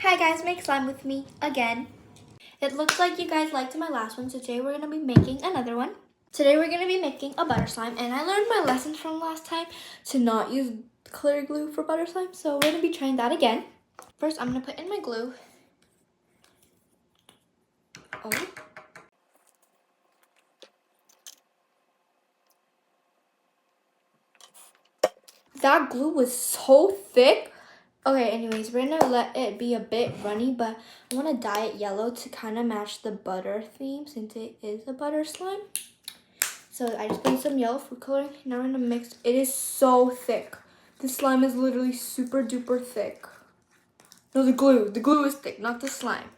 Hi guys, make slime with me again. It looks like you guys liked my last one, so today we're gonna be making another one. Today we're gonna be making a butter slime, and I learned my lessons from last time to not use clear glue for butter slime, so we're gonna be trying that again. First, I'm gonna put in my glue. Oh. That glue was so thick. Okay, anyways, we're gonna let it be a bit runny, but I wanna dye it yellow to kind of match the butter theme since it is a butter slime. So I just put some yellow food coloring. Now we're gonna mix. It is so thick. This slime is literally super duper thick. No, the glue. The glue is thick, not the slime.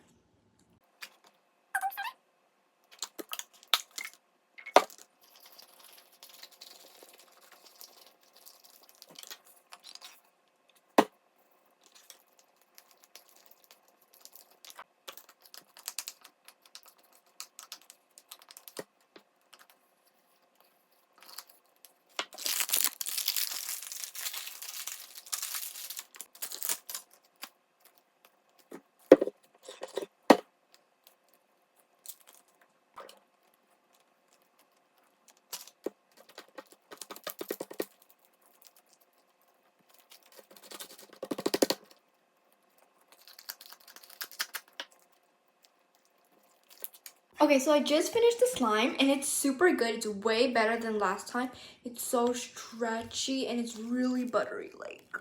Okay, so I just finished the slime and it's super good. It's way better than last time. It's so stretchy and it's really buttery like.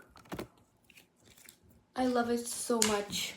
I love it so much.